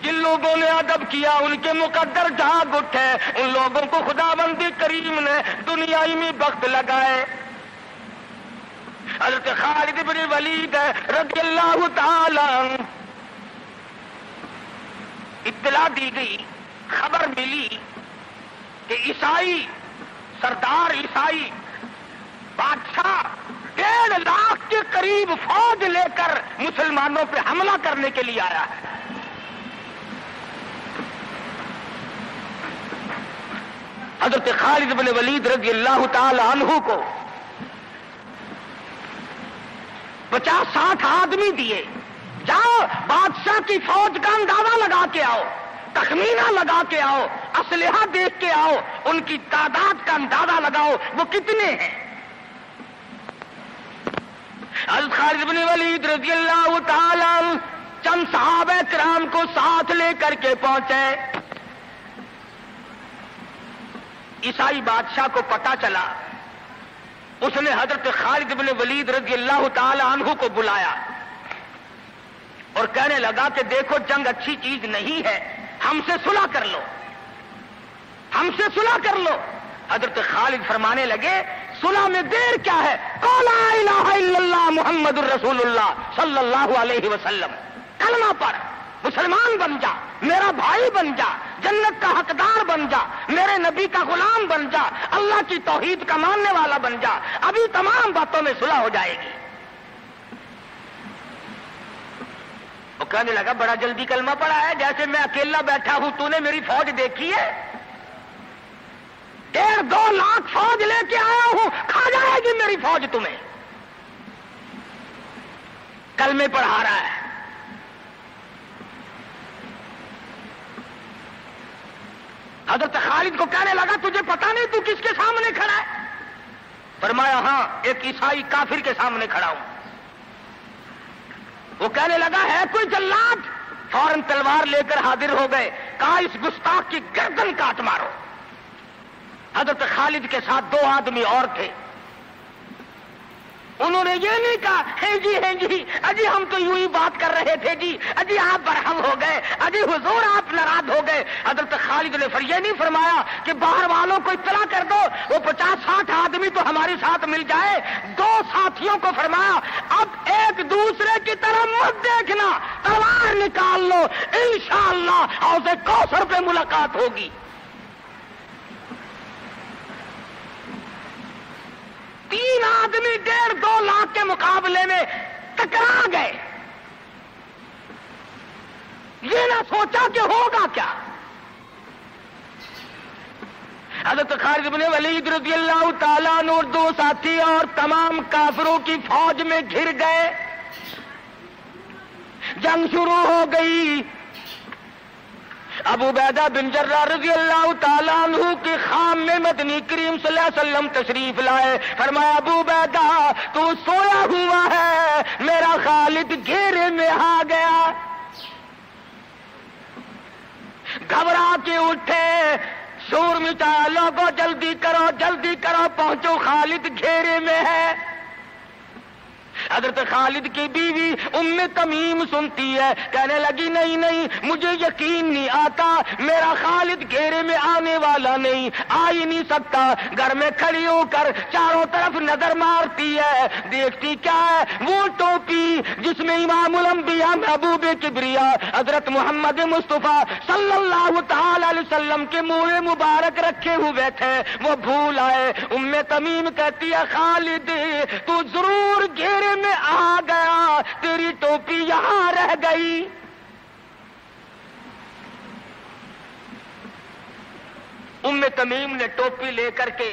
جن لوگوں نے ادب کیا ان کے مقدر جاگ اٹھے، ان لوگوں کو خداوند کریم نے دنیائی میں بخت لگائے۔ حضرت خالد بن ولید رضی اللہ تعالی عنہ، اطلاع دی گئی، خبر ملی کہ عیسائی سردار عیسائی بادشاہ 1.5 لاکھ کے قریب فوج لے کر مسلمانوں پہ حملہ کرنے کے لیے آیا ہے۔ حضرت خالد بن ولید رضی اللہ تعالی عنہ کو 50-60 آدمی دیے، جاؤ بادشاہ کی فوج کا اندازہ لگا کے آؤ، تخمینہ لگا کے آؤ، اسلحہ دیکھ کے آؤ، ان کی تعداد کا اندازہ لگاؤ وہ کتنے ہیں۔ حضرت خالد بن ولید رضی اللہ تعالی عنہ چند صحابہ کرام کو ساتھ لے کر کے پہنچے۔ عیسائی بادشاہ کو پتا چلا، اس نے حضرت خالد بن ولید رضی اللہ تعالی عنہ کو بلایا اور کہنے لگا کہ دیکھو جنگ اچھی چیز نہیں ہے، ہم سے صلح کر لو، ہم سے صلح کر لو۔ حضرت خالد فرمانے لگے صلح میں دیر کیا ہے، قول لا الہ الا اللہ محمد الرسول اللہ صلی اللہ علیہ وسلم، کلمہ پڑھ، مسلمان بن جا، میرا بھائی بن جا، جنت کا حقدار بن جا، میرے نبی کا غلام بن جا، اللہ کی توحید کا ماننے والا بن جا، ابھی تمام باتوں میں صلح ہو جائے گی۔ وہ کہنے لگا بڑا جلدی کلمہ پڑھا ہے، جیسے میں اکیلا بیٹھا ہوں، تو نے میری فوج دیکھی ہے؟ 1.5-2 لاکھ فوج لے کے آیا ہوں، کھا جائے گی میری فوج تمہیں۔ کلمے پڑھا رہا ہے۔ حضرت خالد کو کہنے لگا تجھے پتا نہیں تو کس کے سامنے کھڑا ہے؟ فرمایا ہاں، ایک عیسائی کافر کے سامنے کھڑا ہوں۔ وہ کہنے لگا ہے کوئی جلاد؟ فوراً تلوار لے کر حاضر ہو گئے، کہا اس گستاخ کی گردن کاٹ مارو۔ حضرت خالد کے ساتھ 2 آدمی اور تھے، انہوں نے یہ نہیں کہا ہے جی اجی ہم تو یوں ہی بات کر رہے تھے جی، اجی آپ برہم ہو گئے، اجی حضور آپ ناراض ہو گئے۔ حضرت خالد نے یہ نہیں فرمایا کہ باہر والوں کو اطلاع کر دو، وہ 50-60 آدمی تو ہمارے ساتھ مل جائے۔ 2 ساتھیوں کو فرمایا اب ایک دوسرے کی طرف مت دیکھنا، تلوار نکال لو، انشاءاللہ حوض کوثر پہ ملاقات ہوگی۔ 3 آدمی 1.5-2 لاکھ کے مقابلے میں ٹکرا گئے، یہ نہ سوچا کہ ہوگا کیا۔ حضرت خالد بن ولید رضی اللہ تعالیٰ عنہ اور 2 ساتھی اور تمام کافروں کی فوج میں گھر گئے، جنگ شروع ہو گئی۔ ابو عبیدہ بن جراح رضی اللہ تعالیٰ عنہ کے خام میں مدنی کریم صلی اللہ علیہ وسلم تشریف لائے، فرمایا ابو عبیدہ تو سویا ہوا ہے، میرا خالد گھیرے میں آ گیا۔ گھبرا کے اٹھے، شور مچایا، لوگوں جلدی کرو پہنچو، خالد گھیرے میں ہے۔ حضرت خالد کی بیوی ام تمیم سنتی ہے، کہنے لگی نہیں مجھے یقین نہیں آتا، میرا خالد گھیرے میں آنے والا نہیں، آ ہی نہیں سکتا۔ گھر میں کھڑی ہو کر چاروں طرف نظر مارتی ہے، دیکھتی کیا ہے؟ وہ ٹوپی جس میں امام الانبیاء محبوب کبریا حضرت محمد مصطفیٰ صلی اللہ تعالی علیہ وسلم کے منہ مبارک رکھے ہوئے تھے، وہ بھول آئے۔ ام تمیم کہتی ہے خالد تو ضرور گھیرے میں آ گیا، تیری ٹوپی یہاں رہ گئی۔ ام تمیم نے ٹوپی لے کر کے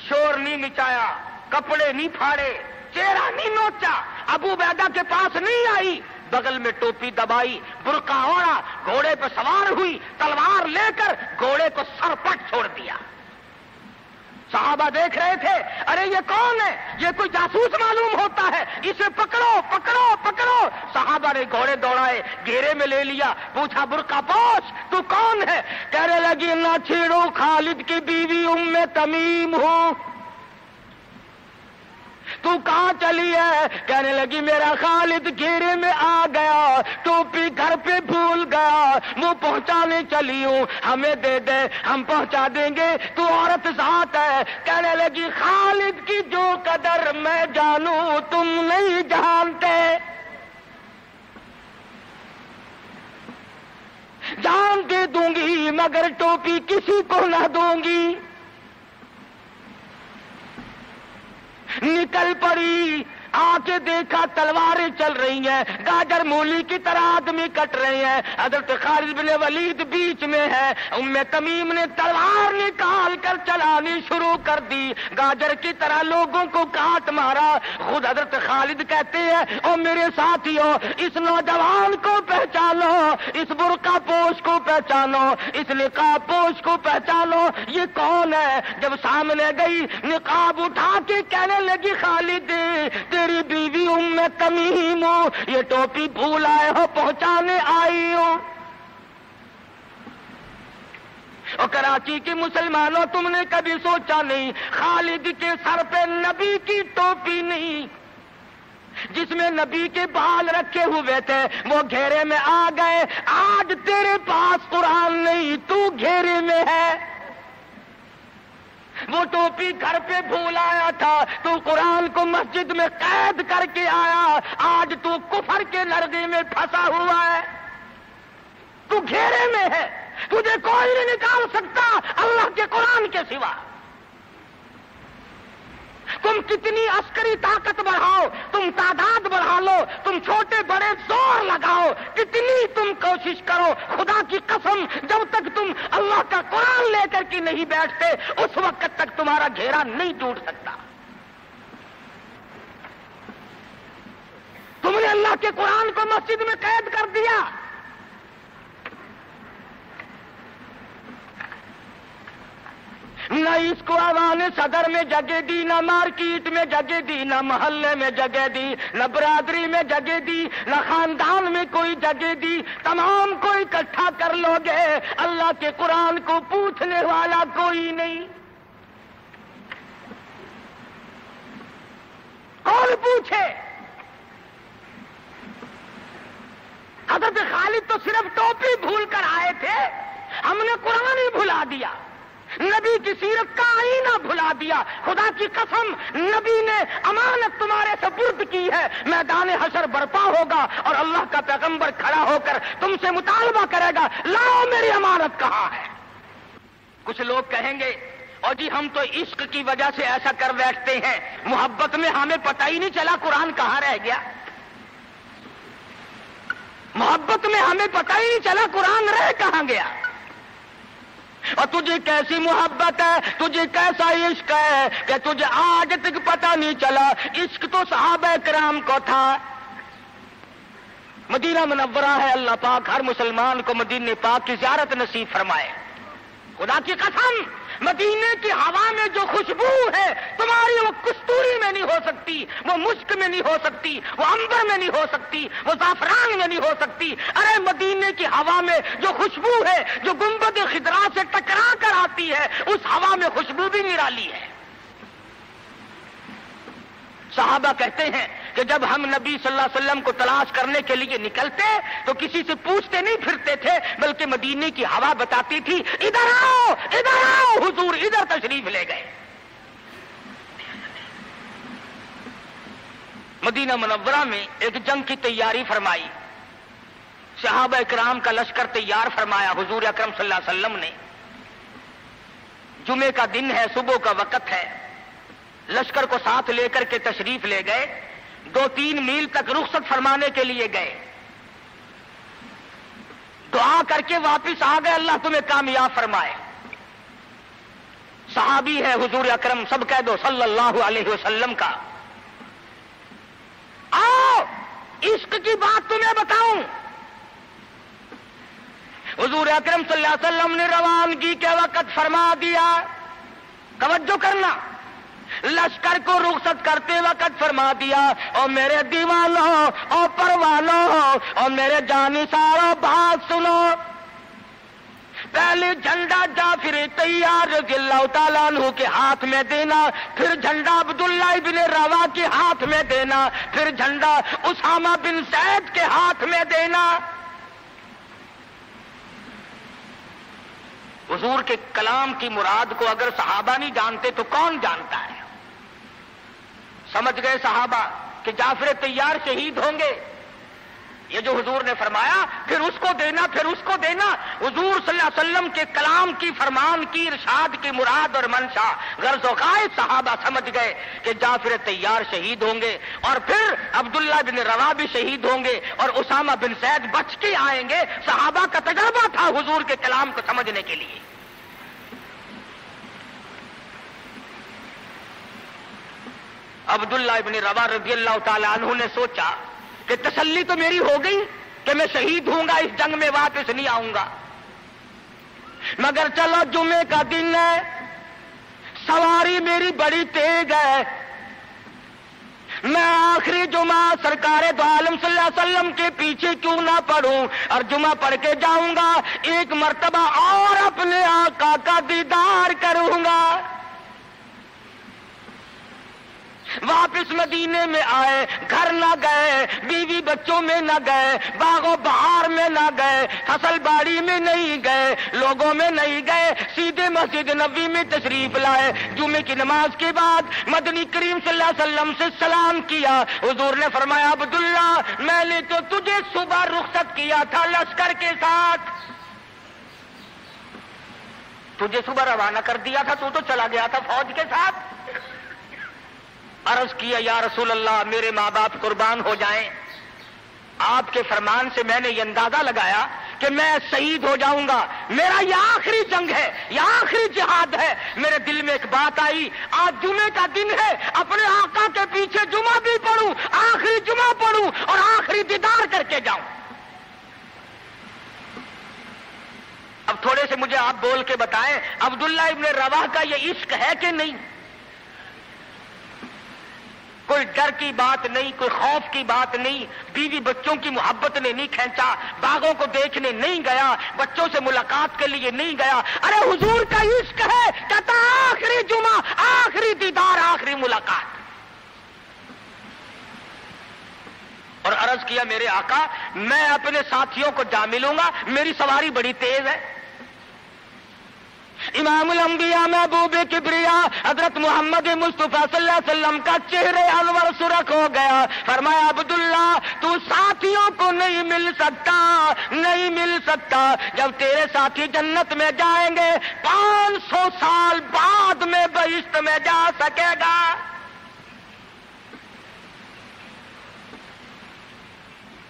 شور نہیں مچایا، کپڑے نہیں پھاڑے، چہرہ نہیں نوچا، ابو عبیدہ کے پاس نہیں آئی، بغل میں ٹوپی دبائی، برقع اوڑھا، گھوڑے پہ سوار ہوئی، تلوار لے کر گھوڑے کو سر پٹ چھوڑ دیا۔ صحابہ دیکھ رہے تھے، ارے یہ کون ہے؟ یہ کوئی جاسوس معلوم ہوتا ہے، اسے پکڑو۔ صحابہ نے گھوڑے دوڑائے، گھیرے میں لے لیا، پوچھا برقع پوش تو کون ہے؟ کہنے لگی نہ چھیڑو، خالد کی بیوی ام تمیم ہوں۔ تو کہاں چلی ہے؟ کہنے لگی میرا خالد گھیرے میں آ گیا، ٹوپی گھر پہ بھول گیا، وہ پہنچانے چلی ہوں، ہمیں دے دے ہم پہنچا دیں گے، تو عورت ذات ہے۔ کہنے لگی خالد کی جو قدر میں جانوں تم نہیں جانتے، جان دے دوں گی مگر ٹوپی کسی کو نہ دوں گی۔ نکل پڑی، آ کے دیکھا تلواریں چل رہی ہیں، گاجر مولی کی طرح آدمی کٹ رہے ہیں، حضرت خالد بن ولید بیچ میں ہے۔ ام تمیم نے تلوار نکال کر چلانی شروع کر دی، گاجر کی طرح لوگوں کو کاٹ مارا۔ خود حضرت خالد کہتے ہیں او میرے ساتھیوں، اس نوجوان کو پہچانو، اس برقع پوش کو پہچانو، اس نقاب پوش کو پہچانو، یہ کون ہے؟ جب سامنے گئی نقاب اٹھا کے کہنے لگی خالد تیری بیوی ام تمیم ہو، یہ ٹوپی بھول آئے ہو، پہنچانے آئی ہو۔ اور کراچی کے مسلمانوں تم نے کبھی سوچا نہیں خالد کے سر پہ نبی کی ٹوپی نہیں، جس میں نبی کے بال رکھے ہوئے تھے، وہ گھیرے میں آ گئے۔ آج تیرے پاس قرآن نہیں، تو گھیرے میں ہے۔ وہ ٹوپی گھر پہ بھول آیا تھا، تو قرآن کو مسجد میں قید کر کے آیا، آج تو کفر کے لرزے میں پھنسا ہوا ہے، تو گھیرے میں ہے، تجھے کوئی نہیں نکال سکتا اللہ کے قرآن کے سوا۔ تم کتنی عسکری طاقت بڑھاؤ، تم تعداد بڑھا لو، تم چھوٹے بڑے زور لگاؤ، کتنی تم کوشش کرو، خدا کی قسم جب تک تم اللہ کا قرآن لے کر کے نہیں بیٹھتے اس وقت تک تمہارا گھیرا نہیں ٹوٹ سکتا۔ تم نے اللہ کے قرآن کو مسجد میں قید کر دیا، نہ اس کو ایوان صدر میں جگہ دی، نہ مارکیٹ میں جگہ دی، نہ محلے میں جگہ دی، نہ برادری میں جگہ دی، نہ خاندان میں کوئی جگہ دی۔ تمام کو اکٹھا کر لو گے، اللہ کے قرآن کو پوچھنے والا کوئی نہیں۔ کون پوچھے؟ حضرت خالد تو صرف ٹوپی بھول کر آئے تھے، ہم نے قرآن ہی بھلا دیا، نبی کی سیرت کا آئینہ بھلا دیا۔ خدا کی قسم نبی نے امانت تمہارے سپرد کی ہے، میدان حشر برپا ہوگا اور اللہ کا پیغمبر کھڑا ہو کر تم سے مطالبہ کرے گا لاؤ میری امانت کہاں ہے۔ کچھ لوگ کہیں گے اور جی ہم تو عشق کی وجہ سے ایسا کر بیٹھتے ہیں، محبت میں ہمیں پتہ ہی نہیں چلا قرآن کہاں رہ گیا، محبت میں ہمیں پتہ ہی نہیں چلا قرآن رہ کہاں گیا۔ اور تجھے کیسی محبت ہے، تجھے کیسا عشق ہے کہ تجھے آج تک پتہ نہیں چلا۔ عشق تو صحابہ کرام کو تھا۔ مدینہ منورہ ہے، اللہ پاک ہر مسلمان کو مدینہ پاک کی زیارت نصیب فرمائے۔ خدا کی قسم مدینے کی ہوا میں جو خوشبو ہے تمہاری، وہ کستوری میں نہیں ہو سکتی، وہ مشک میں نہیں ہو سکتی، وہ عنبر میں نہیں ہو سکتی، وہ زعفران میں نہیں ہو سکتی۔ ارے مدینے کی ہوا میں جو خوشبو ہے، جو گنبد خضرا سے ٹکرا کر آتی ہے، اس ہوا میں خوشبو بھی نرالی ہے۔ صحابہ کہتے ہیں کہ جب ہم نبی صلی اللہ علیہ وسلم کو تلاش کرنے کے لیے نکلتے تو کسی سے پوچھتے نہیں پھرتے تھے، بلکہ مدینے کی ہوا بتاتی تھی ادھر آؤ ادھر آؤ، حضور ادھر تشریف لے گئے۔ مدینہ منورہ میں ایک جنگ کی تیاری فرمائی، صحابہ کرام کا لشکر تیار فرمایا حضور اکرم صلی اللہ علیہ وسلم نے۔ جمعے کا دن ہے، صبح کا وقت ہے، لشکر کو ساتھ لے کر کے تشریف لے گئے، 2-3 میل تک رخصت فرمانے کے لیے گئے، دعا کر کے واپس آ گئے، اللہ تمہیں کامیاب فرمائے۔ صحابی ہے حضور اکرم، سب کہہ دو صلی اللہ علیہ وسلم کا۔ آؤ عشق کی بات تمہیں بتاؤں۔ حضور اکرم صلی اللہ علیہ وسلم نے روانگی کے وقت فرما دیا، توجہ کرنا، لشکر کو رخصت کرتے وقت فرما دیا، اور میرے دیوانوں اور پروانوں اور میرے جانثاروں بات سنو، پہلے جھنڈا جعفر طیار رضی اللہ تعالیٰ عنہ کے ہاتھ میں دینا، پھر جھنڈا عبداللہ ابن روا کے ہاتھ میں دینا، پھر جھنڈا اسامہ بن زید کے ہاتھ میں دینا۔ حضور کے کلام کی مراد کو اگر صحابہ نہیں جانتے تو کون جانتا ہے؟ سمجھ گئے صحابہ کہ جعفر طیار شہید ہوں گے، یہ جو حضور نے فرمایا پھر اس کو دینا، پھر اس کو دینا۔ حضور صلی اللہ علیہ وسلم کے کلام کی، فرمان کی، ارشاد کی مراد اور منشا غرض و غائب صحابہ سمجھ گئے کہ جعفر طیار شہید ہوں گے، اور پھر عبداللہ بن روا بھی شہید ہوں گے، اور اسامہ بن زید بچ کے آئیں گے۔ صحابہ کا تجربہ تھا حضور کے کلام کو سمجھنے کے لیے۔ عبداللہ ابن روا رضی اللہ تعالی عنہ نے سوچا کہ تسلی تو میری ہو گئی کہ میں شہید ہوں گا، اس جنگ میں واپس نہیں آؤں گا، مگر چلو جمعے کا دن ہے، سواری میری بڑی تیز ہے، میں آخری جمعہ سرکار دو عالم صلی اللہ علیہ وسلم کے پیچھے کیوں نہ پڑھوں اور جمعہ پڑھ کے جاؤں گا، ایک مرتبہ اور اپنے آقا کا دیدار کروں گا۔ واپس مدینے میں آئے، گھر نہ گئے، بیوی بچوں میں نہ گئے، باغ و بہار میں نہ گئے، فصل باڑی میں نہیں گئے، لوگوں میں نہیں گئے، سیدھے مسجد نبوی میں تشریف لائے۔ جمعے کی نماز کے بعد مدنی کریم صلی اللہ علیہ وسلم سے سلام کیا۔ حضور نے فرمایا عبداللہ میں نے تو تجھے صبح رخصت کیا تھا لشکر کے ساتھ، تجھے صبح روانہ کر دیا تھا، تو چلا گیا تھا فوج کے ساتھ۔ عرض کیا یا رسول اللہ میرے ماں باپ قربان ہو جائیں، آپ کے فرمان سے میں نے یہ اندازہ لگایا کہ میں شہید ہو جاؤں گا، میرا یہ آخری جنگ ہے، یہ آخری جہاد ہے۔ میرے دل میں ایک بات آئی، آج جمعے کا دن ہے، اپنے آقا کے پیچھے جمعہ بھی پڑھوں، آخری جمعہ پڑھوں اور آخری دیدار کر کے جاؤں۔ اب تھوڑے سے مجھے آپ بول کے بتائیں عبداللہ ابن رواح کا یہ عشق ہے کہ نہیں؟ کوئی ڈر کی بات نہیں، کوئی خوف کی بات نہیں، بیوی بچوں کی محبت نے نہیں کھینچا، باغوں کو دیکھنے نہیں گیا، بچوں سے ملاقات کے لیے نہیں گیا۔ ارے حضور کا عشق ہے، کہتا آخری جمعہ، آخری دیدار، آخری ملاقات۔ اور عرض کیا میرے آقا میں اپنے ساتھیوں کو جا ملوں گا، میری سواری بڑی تیز ہے۔ امام الانبیاء محبوب کبریا حضرت محمد مصطفیٰ صلی اللہ علیہ وسلم کا چہرے انور سرخ ہو گیا۔ فرمایا عبداللہ تو ساتھیوں کو نہیں مل سکتا، نہیں مل سکتا، جب تیرے ساتھی جنت میں جائیں گے 500 سال بعد میں بہشت میں جا سکے گا۔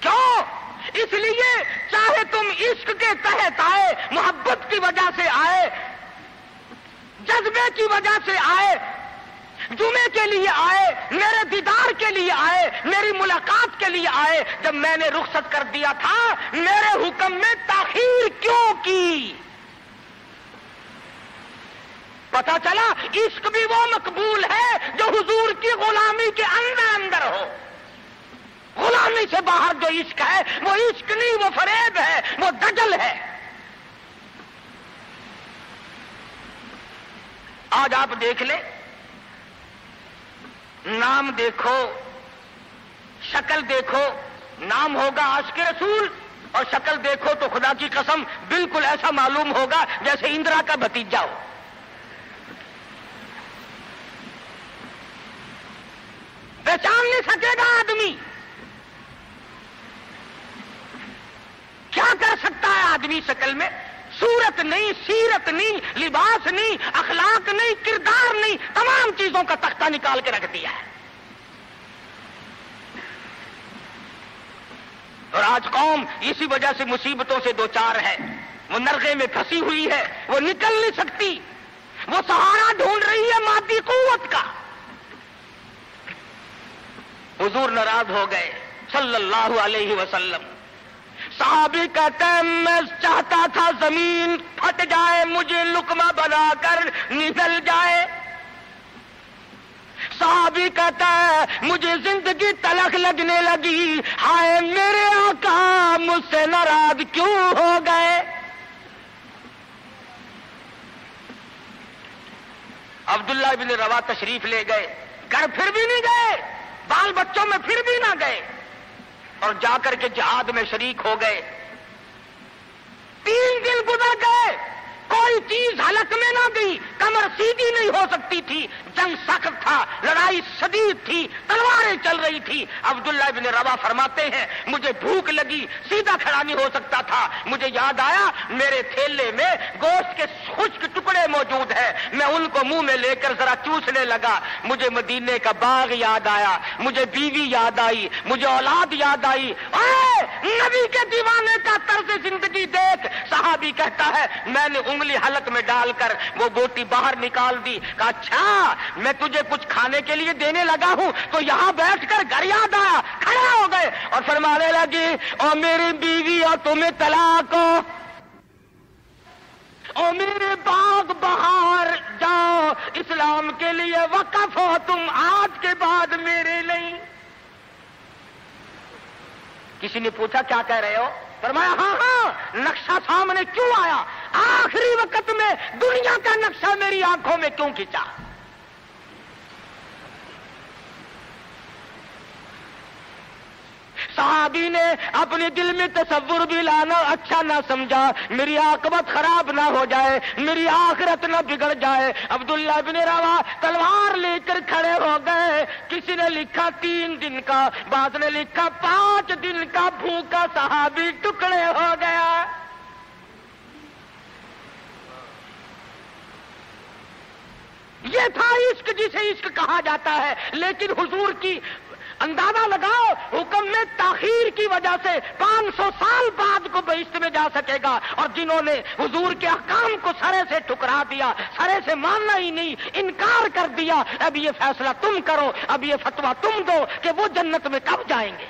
کیوں؟ اس لیے چاہے تم عشق کے تحت آئے، محبت کی وجہ سے آئے، جذبے کی وجہ سے آئے، جمعے کے لیے آئے، میرے دیدار کے لیے آئے، میری ملاقات کے لیے آئے، جب میں نے رخصت کر دیا تھا میرے حکم میں تاخیر کیوں کی؟ پتا چلا عشق بھی وہ مقبول ہے جو حضور کی غلامی کے اندر اندر ہو۔ غلامی سے باہر جو عشق ہے وہ عشق نہیں، وہ فریب ہے، وہ دجل ہے۔ آج آپ دیکھ لیں، نام دیکھو، شکل دیکھو، نام ہوگا عاشق رسول اور شکل دیکھو تو خدا کی قسم بالکل ایسا معلوم ہوگا جیسے اندرا کا بھتیجا ہو۔ پہچان نہیں سکے گا آدمی۔ کیا کر سکتا ہے آدمی شکل میں؟ صورت نہیں، سیرت نہیں، لباس نہیں، اخلاق نہیں، کردار نہیں، تمام چیزوں کا تختہ نکال کے رکھ دیا ہے۔ اور آج قوم اسی وجہ سے مصیبتوں سے دوچار ہے، وہ نرغے میں پھنسی ہوئی ہے، وہ نکل نہیں سکتی، وہ سہارا ڈھونڈ رہی ہے مادی قوت کا۔ حضور ناراض ہو گئے صلی اللہ علیہ وسلم۔ صحابی کہتے ہیں میں چاہتا تھا زمین پھٹ جائے، مجھے لقمہ بنا کر نگل جائے۔ صحابی کہتا ہے مجھے زندگی تلخ لگنے لگی، ہائے میرے آقا مجھ سے ناراض کیوں ہو گئے؟ عبداللہ ابن روا تشریف لے گئے، گھر پھر بھی نہیں گئے، بال بچوں میں پھر بھی نہ گئے، اور جا کر کے جہاد میں شریک ہو گئے۔ 3 دن گزر گئے، کوئی چیز حلق میں نہ گئی، کمر سیدھی نہیں ہو سکتی تھی، جنگ سخت تھا، لڑائی شدید تھی، تلواریں چل رہی تھی۔ عبداللہ ابن روا فرماتے ہیں مجھے بھوک لگی، سیدھا کھڑا نہیں ہو سکتا تھا، مجھے یاد آیا میرے تھیلے میں گوشت کے خشک ٹکڑے موجود ہیں، میں ان کو منہ میں لے کر ذرا چوسنے لگا، مجھے مدینے کا باغ یاد آیا، مجھے بیوی یاد آئی، مجھے اولاد یاد آئی۔ اے نبی کے دیوانے کا طرز زندگی دیکھ۔ صحابی کہتا ہے میں نے انگلی حلق میں ڈال کر وہ بوٹی باہر نکال دی، کہا اچھا میں تجھے کچھ کھانے کے لیے دینے لگا ہوں تو یہاں بیٹھ کر گھر یاد آیا، کھڑے ہو گئے اور فرمانے لگی اور میری بیوی اور تمہیں طلاق ہو، اور میرے باغ بہار جاؤ، اسلام کے لیے وقف ہو تم آج کے بعد میرے نہیں۔ کسی نے پوچھا کیا کہہ رہے ہو؟ فرمایا ہاں ہاں، نقشہ سامنے کیوں آیا؟ آخری وقت میں دنیا کا نقشہ میری آنکھوں میں کیوں کھینچا؟ صحابی نے اپنے دل میں تصور بھی لانا اچھا نہ سمجھا، میری عاقبت خراب نہ ہو جائے، میری آخرت نہ بگڑ جائے۔ عبداللہ بن روا تلوار لے کر کھڑے ہو گئے۔ کسی نے لکھا 3 دن کا، بعض نے لکھا 5 دن کا بھوکا صحابی ٹکڑے ہو گیا۔ یہ تھا عشق جسے عشق کہا جاتا ہے، لیکن حضور کی اندازہ لگاؤ حکم میں تاخیر کی وجہ سے 500 سال بعد کو بہشت میں جا سکے گا، اور جنہوں نے حضور کے احکام کو سرے سے ٹھکرا دیا، سرے سے ماننا ہی نہیں، انکار کر دیا، اب یہ فیصلہ تم کرو، اب یہ فتویٰ تم دو کہ وہ جنت میں کب جائیں گے۔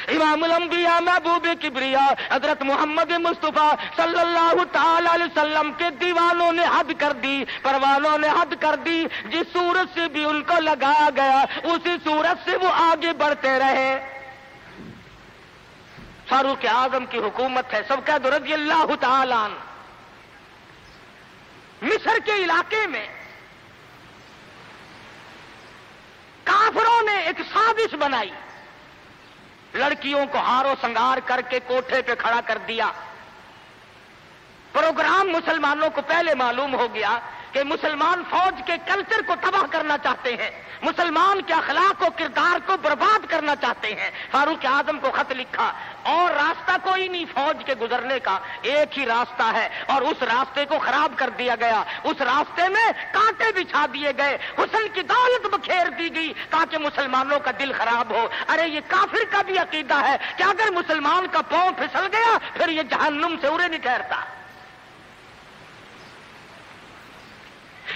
امام الانبیاء محبوب کبریا حضرت محمد مصطفیٰ صلی اللہ تعالی علیہ وسلم کے دیوانوں نے حد کر دی، پروانوں نے حد کر دی، جس صورت سے بھی ان کو لگایا گیا اسی صورت سے وہ آگے بڑھتے رہے۔ فاروق اعظم کی حکومت ہے، سب کہہ دو رضی اللہ تعالی عنہ۔ مصر کے علاقے میں کافروں نے ایک سازش بنائی، لڑکیوں کو ہار و سنگار کر کے کوٹھے پہ کھڑا کر دیا۔ پروگرام مسلمانوں کو پہلے معلوم ہو گیا کہ مسلمان فوج کے کلچر کو تباہ کرنا چاہتے ہیں، مسلمان کے اخلاق و کردار کو برباد کرنا چاہتے ہیں۔ فاروق اعظم کو خط لکھا، اور راستہ کوئی نہیں فوج کے گزرنے کا، ایک ہی راستہ ہے، اور اس راستے کو خراب کر دیا گیا، اس راستے میں کانٹے بچھا دیے گئے، حسن کی دولت بکھیر دی گئی تاکہ مسلمانوں کا دل خراب ہو۔ ارے یہ کافر کا بھی عقیدہ ہے کہ اگر مسلمان کا پاؤں پھسل گیا پھر یہ جہنم سے اڑے نہیں ٹھہرتا۔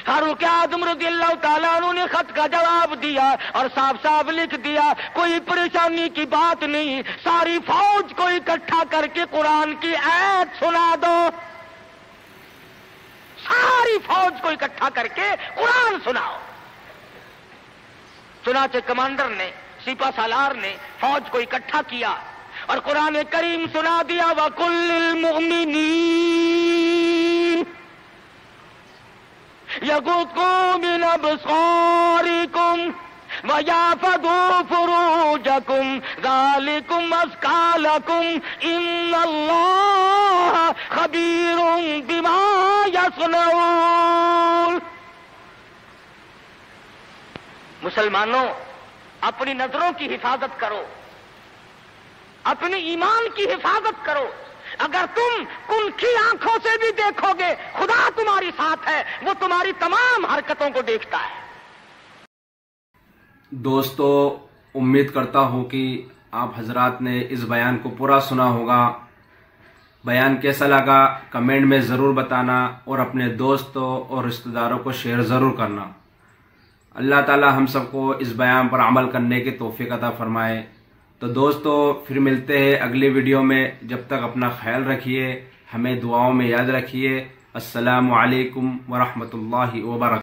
فاروق اعظم رضی اللہ تعالیٰ عنہ نے خط کا جواب دیا اور صاف صاف لکھ دیا کوئی پریشانی کی بات نہیں، ساری فوج کو اکٹھا کر کے قرآن کی آیت سنا دو، ساری فوج کو اکٹھا کر کے قرآن سناؤ۔ چنانچہ کمانڈر نے، سپہ سالار نے فوج کو اکٹھا کیا اور قرآن کریم سنا دیا وَقُلْ لِلْمُؤْمِنِينَ يَغُضُّوا مِنْ أَبْصَارِكُمْ وَيَحْفَظُوا فُرُوجَكُمْ ذَلِكُمْ أَزْكَىٰ لَكُمْ إِنَّ اللَّهَ خَبِيرٌ بِمَا يَصْنَعُونَ۔ مسلمانوں، اپنی نظروں کی حفاظت کرو، اپنے ایمان کی حفاظت کرو۔ اگر تم کنکھی آنکھوں سے بھی دیکھو گے خدا تمہاری ساتھ ہے، وہ تمہاری تمام حرکتوں کو دیکھتا ہے۔ دوستو، امید کرتا ہوں کہ آپ حضرات نے اس بیان کو پورا سنا ہوگا۔ بیان کیسا لگا کمنٹ میں ضرور بتانا، اور اپنے دوستوں اور رشتہ داروں کو شیئر ضرور کرنا۔ اللہ تعالی ہم سب کو اس بیان پر عمل کرنے کی توفیق عطا فرمائے۔ تو دوستو پھر ملتے ہیں اگلی ویڈیو میں، جب تک اپنا خیال رکھیے، ہمیں دعاؤں میں یاد رکھیے۔ السلام علیکم ورحمۃ اللہ وبرکاتہ۔